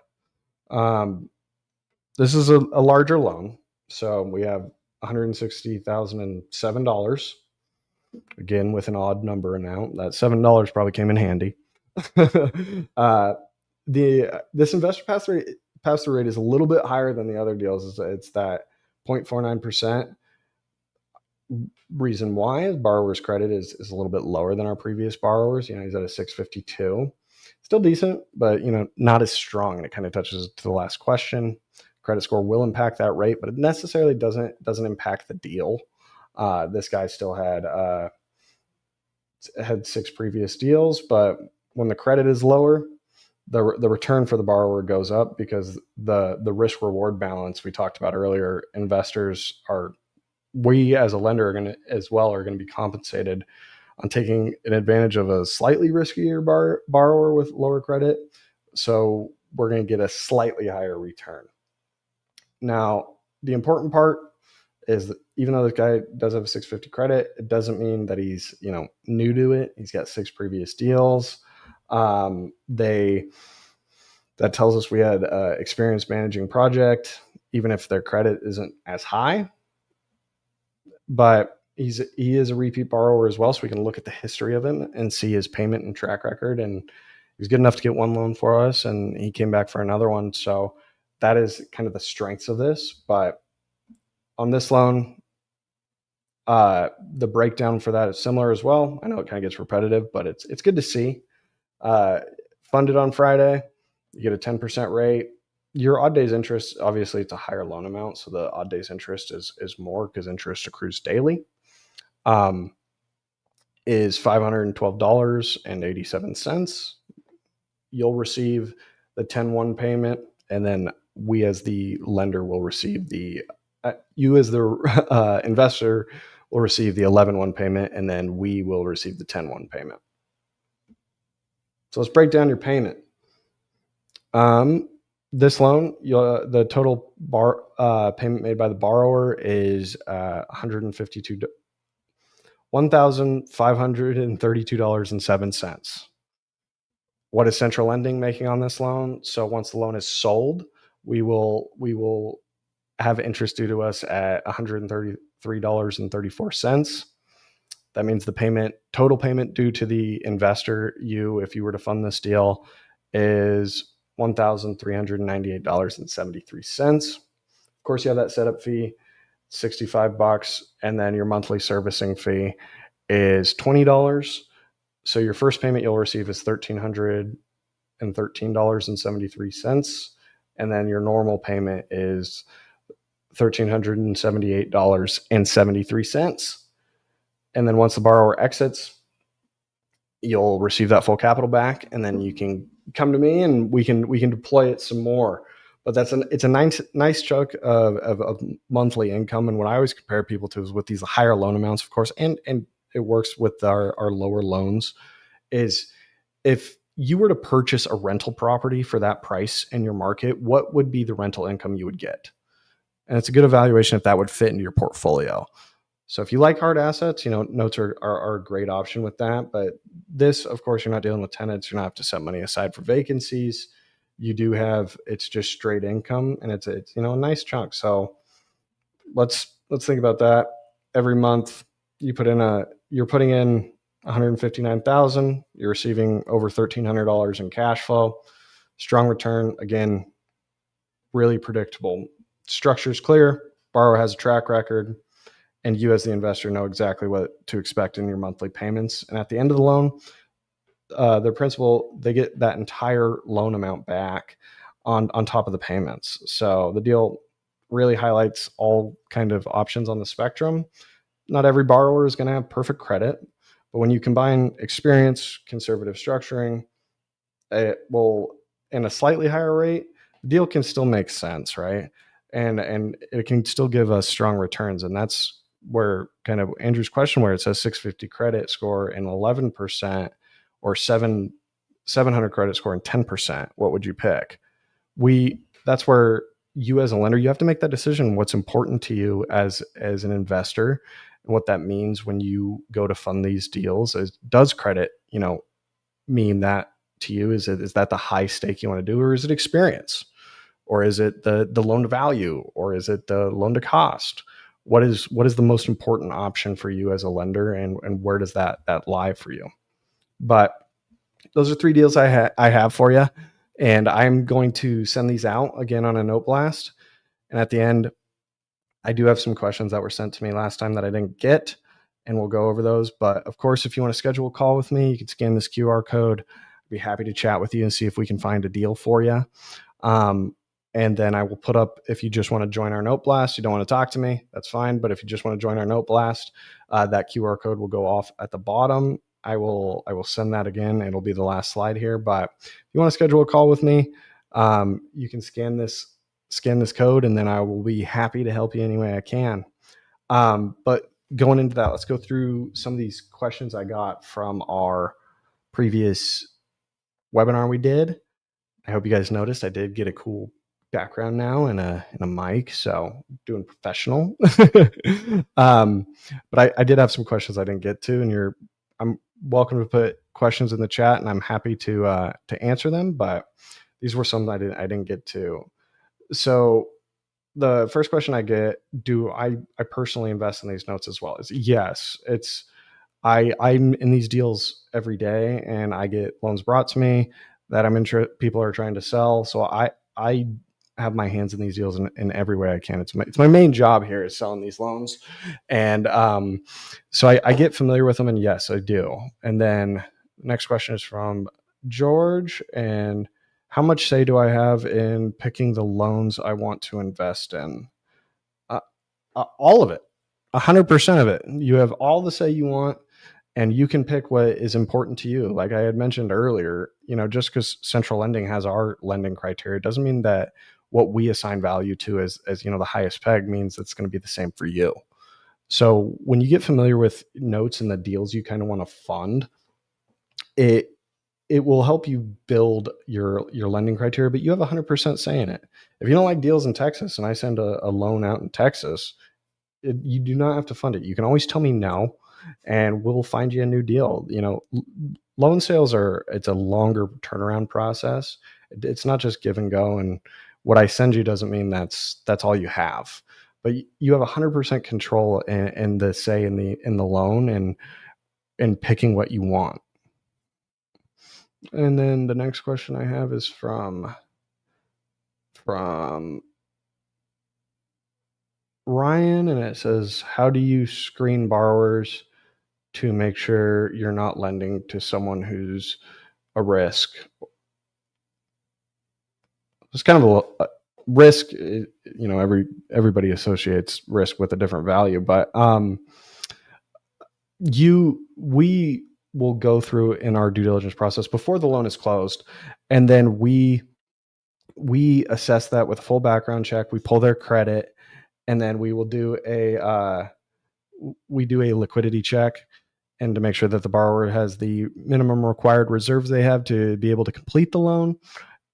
This is a larger loan, so we have $160,007. Again, with an odd number amount. That $7 probably came in handy. This investor pass-through rate is a little bit higher than the other deals. It's that 0.49%. Reason why is borrower's credit is a little bit lower than our previous borrowers. He's at a 652. Still decent, but not as strong. And it kind of touches to the last question. Credit score will impact that rate, but it necessarily doesn't impact the deal. This guy still had 6 previous deals, but when the credit is lower, the return for the borrower goes up, because the risk reward balance we talked about earlier, we as a lender are going to be compensated on taking an advantage of a slightly riskier borrower with lower credit. So we're going to get a slightly higher return. Now, the important part is that even though this guy does have a 650 credit, it doesn't mean that he's new to it. He's got 6 previous deals. That tells us we had experience managing project, even if their credit isn't as high. But he is a repeat borrower as well, so we can look at the history of him and see his payment and track record. And he's good enough to get one loan for us, and he came back for another one. So that is kind of the strengths of this. But on this loan, the breakdown for that is similar as well. I know it kind of gets repetitive, but it's good to see. Funded on Friday, you get a 10% rate. Your odd days interest, obviously it's a higher loan amount, so the odd days interest is more because interest accrues daily. Is $512.87. You'll receive the 10-1 payment, and then we as the lender will receive you as the investor will receive the 11-1 payment, and then we will receive the 10-1 payment. So let's break down your payment. This loan, the total payment made by the borrower is $1,532.07. What is central lending making on this loan? So once the loan is sold, we will have interest due to us at $133.34. That means the total payment due to the investor, you, if you were to fund this deal, is $1,398.73. Of course, you have that setup fee, $65, and then your monthly servicing fee is $20. So your first payment you'll receive is $1,313.73. And then your normal payment is $1,378.73. And then once the borrower exits, you'll receive that full capital back, and then you can come to me and we can deploy it some more. But it's a nice chunk of monthly income. And what I always compare people to is with these higher loan amounts, of course, and it works with our lower loans, is if you were to purchase a rental property for that price in your market, what would be the rental income you would get? And it's a good evaluation if that would fit into your portfolio. So if you like hard assets, notes are a great option with that. But this, of course, you're not dealing with tenants. You're not have to set money aside for vacancies. It's just straight income, and it's a nice chunk. So let's think about that. Every month you're putting in 159,000. You're receiving over $1,300 in cash flow. Strong return. Again, really predictable. Structure's clear. Borrower has a track record. And you as the investor know exactly what to expect in your monthly payments. And at the end of the loan, their principal, they get that entire loan amount back on top of the payments. So the deal really highlights all kind of options on the spectrum. Not every borrower is going to have perfect credit, but when you combine experience, conservative structuring, and a slightly higher rate, the deal can still make sense, right? And it can still give us strong returns. And that's where kind of Andrew's question, where it says 650 credit score and 11%, or 700 credit score and 10%, what would you pick? That's where you as a lender, you have to make that decision. What's important to you as an investor, and what that means when you go to fund these deals. Does credit, mean that to you? Is that the high stake you want to do, or is it experience? Or is it the loan to value, or is it the loan to cost? What is the most important option for you as a lender, and where does that lie for you? But those are 3 deals I have for you, and I'm going to send these out again on a note blast. And at the end, I do have some questions that were sent to me last time that I didn't get, and we'll go over those. But of course, if you want to schedule a call with me, you can scan this QR code. I'd be happy to chat with you and see if we can find a deal for you. And then I will put up, if you just want to join our note blast, you don't want to talk to me, that's fine. But if you just want to join our note blast, that QR code will go off at the bottom. I will send that again. It'll be the last slide here. But if you want to schedule a call with me, you can scan this code, and then I will be happy to help you any way I can. But going into that, let's go through some of these questions I got from our previous webinar we did. I hope you guys noticed I did get a cool background now and a mic, so doing professional. But I did have some questions I didn't get to, and I'm welcome to put questions in the chat, and I'm happy to answer them. But these were some that I didn't get to. So the first question I get: do I personally invest in these notes as well? Is yes. I'm in these deals every day, and I get loans brought to me that people are trying to sell. So I have my hands in these deals in every way I can. It's my main job here is selling these loans. And so I get familiar with them, and yes, I do. And then the next question is from George. And how much say do I have in picking the loans I want to invest in? All of it, 100% of it. You have all the say you want, and you can pick what is important to you. Like I had mentioned earlier, just because central lending has our lending criteria doesn't mean that what we assign value to as the highest peg means it's going to be the same for you. So when you get familiar with notes and the deals you kind of want to fund, it will help you build your lending criteria, but you have 100% say in it. If you don't like deals in Texas and I send a loan out in Texas, you do not have to fund it. You can always tell me no, and we'll find you a new deal. Loan sales it's a longer turnaround process. It's not just give and go. And what I send you doesn't mean that's all you have, but you have 100% control and the say in the loan. And and picking what you want. And then the next question I have is from Ryan, and it says, how do you screen borrowers to make sure you're not lending to someone who's a risk? It's kind of a risk, everybody associates risk with a different value, but we will go through in our due diligence process before the loan is closed, and then we assess that with a full background check. We pull their credit, and then we will do a liquidity check, and to make sure that the borrower has the minimum required reserves they have to be able to complete the loan,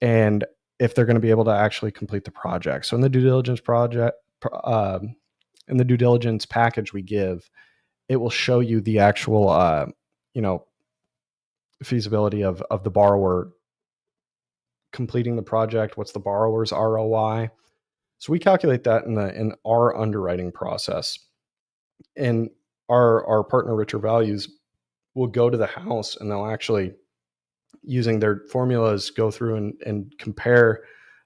and if they're going to be able to actually complete the project. So in the due diligence in the due diligence package we give, it will show you the actual feasibility of the borrower completing the project. What's the borrower's ROI? So we calculate that in our underwriting process, and our partner Richer Values will go to the house, and they'll actually, using their formulas, go through and compare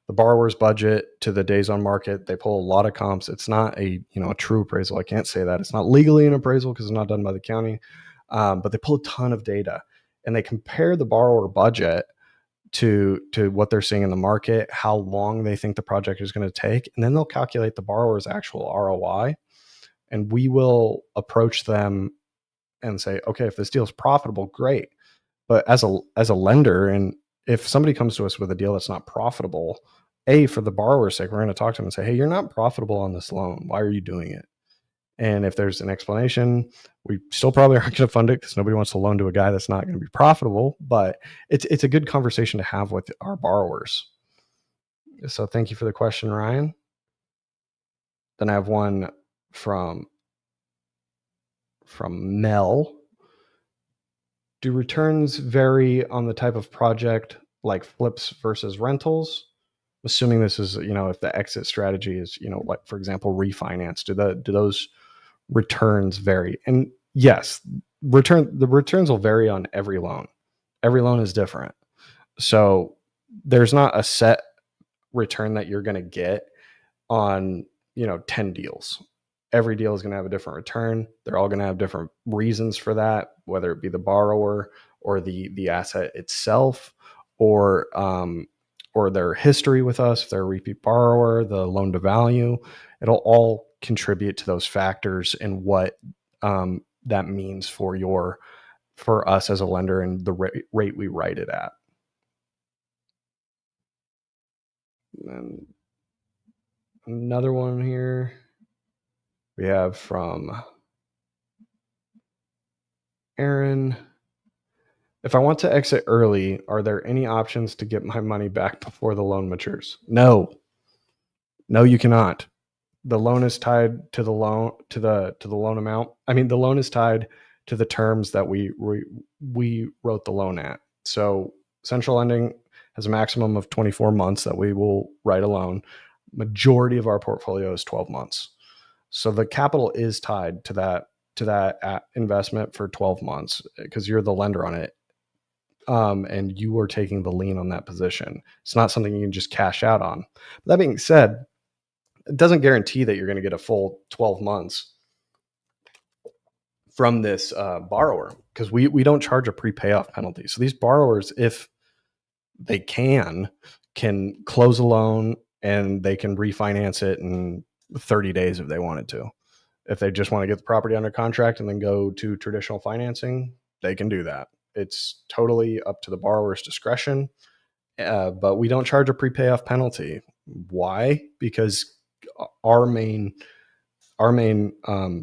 the borrower's budget to the days on market. They pull a lot of comps. It's not a true appraisal. I can't say that. It's not legally an appraisal because it's not done by the county, but they pull a ton of data, and they compare the borrower budget to what they're seeing in the market, how long they think the project is going to take, and then they'll calculate the borrower's actual ROI. And we will approach them and say, okay, if this deal is profitable, great. But as a lender, and if somebody comes to us with a deal that's not profitable, for the borrower's sake, we're going to talk to them and say, hey, you're not profitable on this loan. Why are you doing it? And if there's an explanation, we still probably aren't going to fund it because nobody wants to loan to a guy that's not going to be profitable. But it's a good conversation to have with our borrowers. So thank you for the question, Ryan. Then I have one from Mel. Do returns vary on the type of project, like flips versus rentals? Assuming this is, if the exit strategy is, like, for example, refinance, do those returns vary? And yes, the returns will vary on every loan. Every loan is different. So there's not a set return that you're going to get on, 10 deals. Every deal is going to have a different return. They're all going to have different reasons for that, whether it be the borrower or the asset itself, or their history with us, if they're a repeat borrower, the loan to value. It'll all contribute to those factors and what that means for us as a lender and the rate we write it at. And another one here we have from Aaron. If I want to exit early, are there any options to get my money back before the loan matures? No, you cannot. The loan is tied to the loan amount. I mean, the loan is tied to the terms that we wrote the loan at. So Central Lending has a maximum of 24 months that we will write a loan. Majority of our portfolio is 12 months. So the capital is tied to that investment for 12 months because you're the lender on it. And you are taking the lien on that position. It's not something you can just cash out on. But that being said, it doesn't guarantee that you're going to get a full 12 months from this borrower, because we don't charge a pre-payoff penalty. So these borrowers, if they can close a loan and they can refinance it in 30 days if they wanted to. If they just want to get the property under contract and then go to traditional financing, they can do that. It's totally up to the borrower's discretion, but we don't charge a pre-payoff penalty. Why? Because our main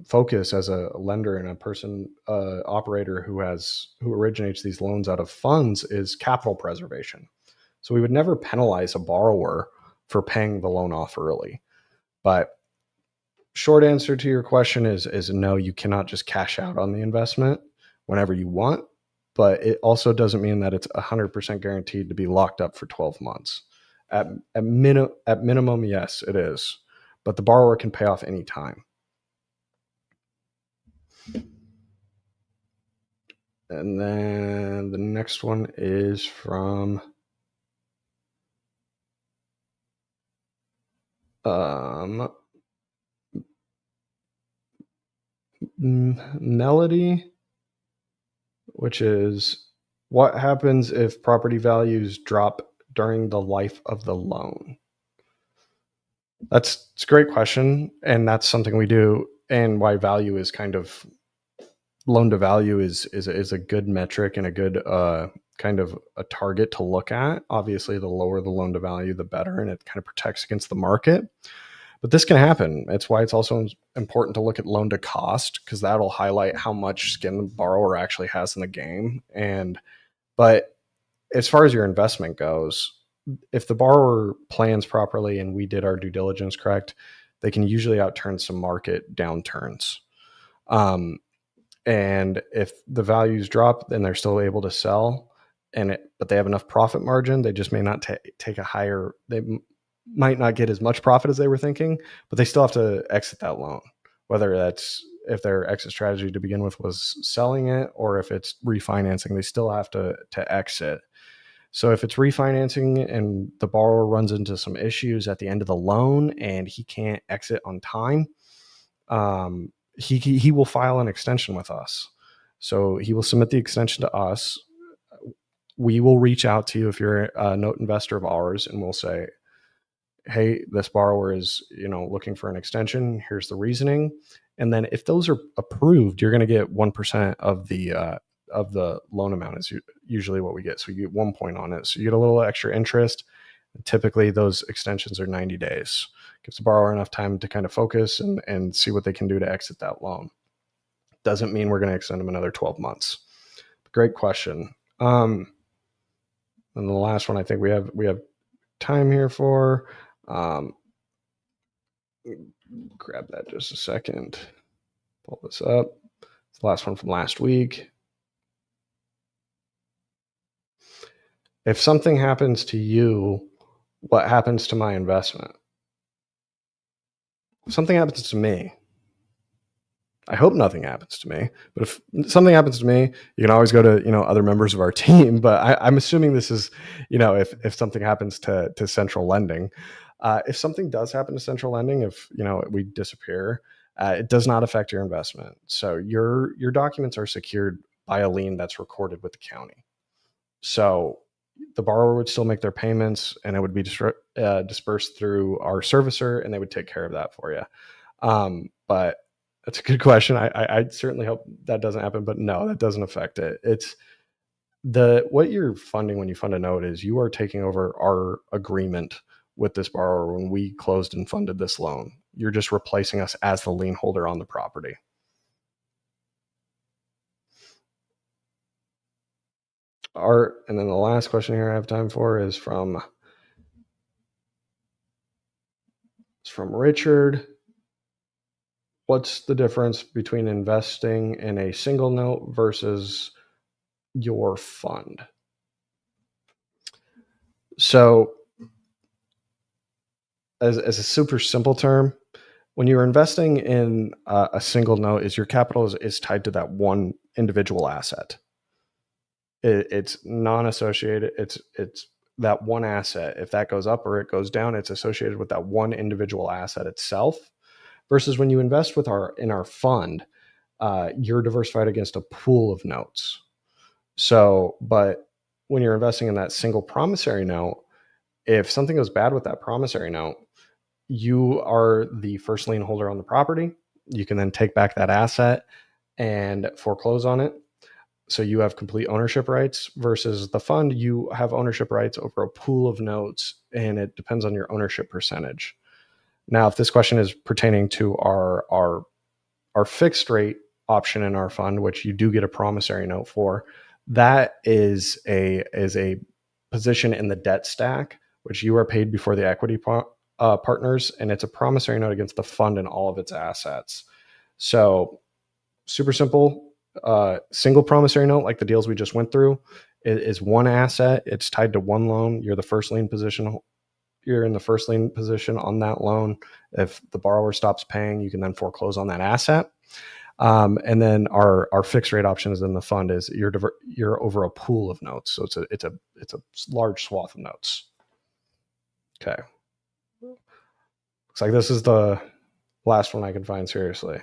focus as a lender and a person operator who originates these loans out of funds is capital preservation. So we would never penalize a borrower for paying the loan off early. But short answer to your question is no, you cannot just cash out on the investment whenever you want. But it also doesn't mean that it's 100% guaranteed to be locked up for 12 months. At minimum, yes, it is. But the borrower can pay off any time. And then the next one is from Melody, which is, what happens if property values drop during the life of the loan? It's a great question, and that's something we do, and why value is kind of, loan to value is a good metric and a good kind of a target to look at. Obviously, the lower the loan to value, the better, and it kind of protects against the market. But this can happen. It's why it's also important to look at loan to cost, because that'll highlight how much skin the borrower actually has in the game. But as far as your investment goes, if the borrower plans properly and we did our due diligence correct, they can usually outturn some market downturns. And if the values drop, then they're still able to sell, but they have enough profit margin. They just may not take a higher. They might not get as much profit as they were thinking, but they still have to exit that loan. Whether that's, if their exit strategy to begin with was selling it, or if it's refinancing, they still have to exit. So if it's refinancing and the borrower runs into some issues at the end of the loan and he can't exit on time, he will file an extension with us. So he will submit the extension to us. We will reach out to you if you're a note investor of ours, and we'll say, hey, this borrower is, looking for an extension. Here's the reasoning. And then if those are approved, you're going to get 1% of the loan amount is usually what we get. So you get 1 point on it. So you get a little extra interest. Typically those extensions are 90 days. Gives the borrower enough time to kind of focus and see what they can do to exit that loan. Doesn't mean we're going to extend them another 12 months. Great question. And the last one I think we have time here for. Grab that just a second. Pull this up. It's the last one from last week. If something happens to you, what happens to my investment? If something happens to me, I hope nothing happens to me, but if something happens to me, you can always go to, other members of our team. But I'm assuming this is, if something happens to central lending, if something does happen to central lending, if, we disappear, it does not affect your investment. So your documents are secured by a lien that's recorded with the county. So the borrower would still make their payments, and it would be dispersed through our servicer, and they would take care of that for you. But that's a good question. I certainly hope that doesn't happen, but no, that doesn't affect it. It's what you're funding when you fund a note is you are taking over our agreement with this borrower when we closed and funded this loan. You're just replacing us as the lien holder on the property. And then the last question here I have time for is from Richard. What's the difference between investing in a single note versus your fund? So as a super simple term, when you're investing in a single note, is your capital is tied to that one individual asset. It's non-associated. It's that one asset. If that goes up or it goes down, it's associated with that one individual asset itself. Versus when you invest in our fund, you're diversified against a pool of notes. So, but when you're investing in that single promissory note, if something goes bad with that promissory note, you are the first lien holder on the property. You can then take back that asset and foreclose on it. So you have complete ownership rights, versus the fund, you have ownership rights over a pool of notes, and it depends on your ownership percentage. Now, if this question is pertaining to our fixed rate option in our fund, which you do get a promissory note for, that is a position in the debt stack, which you are paid before the equity partners, and it's a promissory note against the fund and all of its assets. So super simple. Single promissory note, like the deals we just went through, is one asset. It's tied to one loan. You're in the first lien position on that loan. If the borrower stops paying, you can then foreclose on that asset. And then our fixed rate options in the fund is you're over a pool of notes. So it's a large swath of notes. Okay. Looks like this is the last one I can find seriously.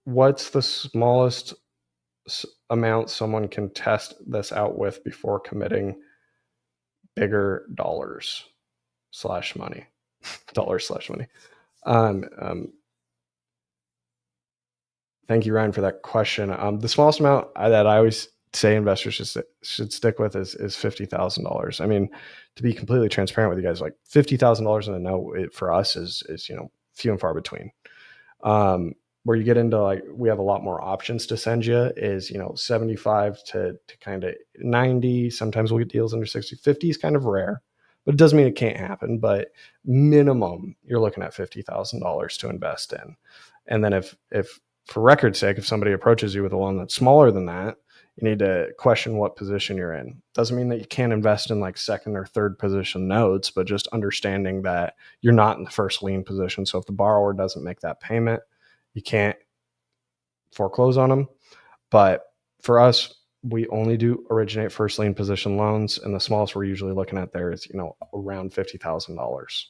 What's the smallest amount someone can test this out with before committing bigger dollars slash money? Dollars slash money. Thank you, Ryan, for that question. The smallest amount that I always say investors should stick with is $50,000. I mean, to be completely transparent with you guys, like $50,000 in a note for us is few and far between. Where you get into like we have a lot more options to send you is 75 to kind of 90. Sometimes we'll get deals under 60. 50 is kind of rare, but it doesn't mean it can't happen. But minimum, you're looking at $50,000 to invest in. And then if for record's sake, if somebody approaches you with a loan that's smaller than that, you need to question what position you're in. Doesn't mean that you can't invest in like second or third position notes, but just understanding that you're not in the first lien position. So if the borrower doesn't make that payment, you can't foreclose on them. But for us, we only do originate first lien position loans, and the smallest we're usually looking at there is around $50,000.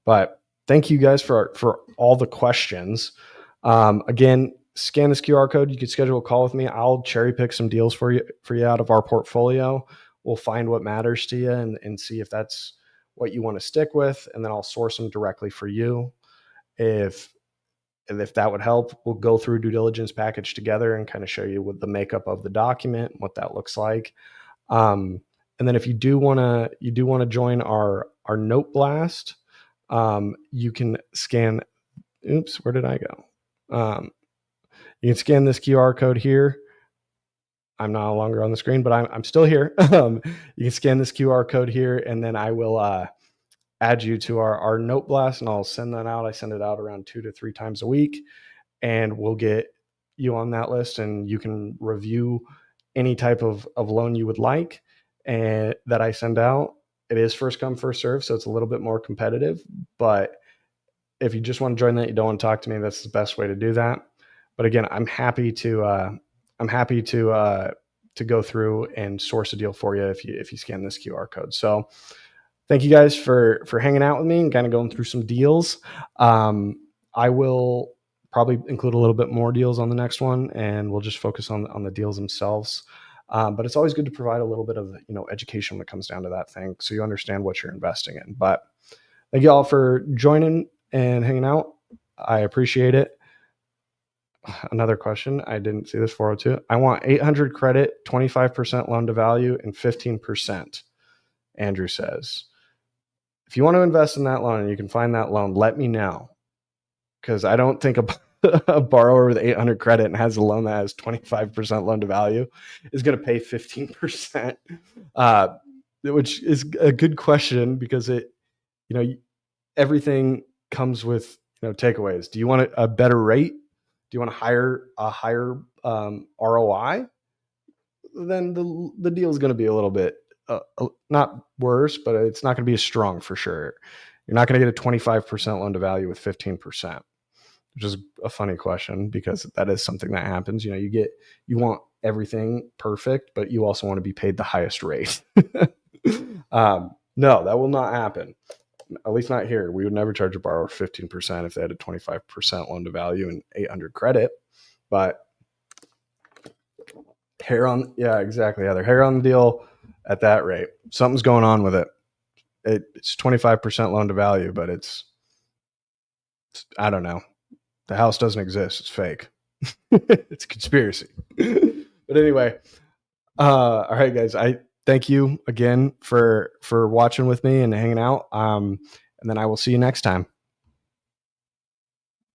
But thank you guys for all the questions. Again, scan this QR code. You can schedule a call with me. I'll cherry pick some deals for you out of our portfolio. We'll find what matters to you and see if that's what you want to stick with, and then I'll source them directly for you. If that would help, we'll go through due diligence package together and kind of show you what the makeup of the document, what that looks like. And then if you do want to join our note blast, you can scan. Oops, where did I go? You can scan this QR code here. I'm no longer on the screen, but I'm still here. You can scan this QR code here, and then I will add you to our note blast, and I'll send that out. I send it out around 2 to 3 times a week, and we'll get you on that list, and you can review any type of loan you would like and that I send out. It is first come, first serve, so it's a little bit more competitive. But if you just want to join that, you don't want to talk to me, that's the best way to do that. But again, I'm happy to go through and source a deal for you if you scan this QR code. So thank you guys for hanging out with me and kind of going through some deals. I will probably include a little bit more deals on the next one, and we'll just focus on the deals themselves. But it's always good to provide a little bit of education when it comes down to that thing, so you understand what you're investing in. But thank you all for joining and hanging out. I appreciate it. Another question. I didn't see this 402. I want 800 credit, 25% loan to value, and 15%. Andrew says, if you want to invest in that loan and you can find that loan, let me know. Because I don't think a borrower with 800 credit and has a loan that has 25% loan to value is going to pay 15%, which is a good question because everything comes with takeaways. Do you want a better rate? Do you want a higher ROI? Then the deal is going to be a little bit not worse, but it's not going to be as strong for sure. You're not going to get a 25% loan to value with 15%, which is a funny question because that is something that happens. You want everything perfect, but you also want to be paid the highest rate. No, that will not happen. At least not here. We would never charge a borrower 15% if they had a 25% loan to value and 800 credit. But exactly, Heather. Hair on the deal at that rate. Something's going on with it. It's 25% loan to value, but it's I don't know. The house doesn't exist. It's fake. It's a conspiracy. But anyway, all right, guys. I thank you again for watching with me and hanging out. And then I will see you next time.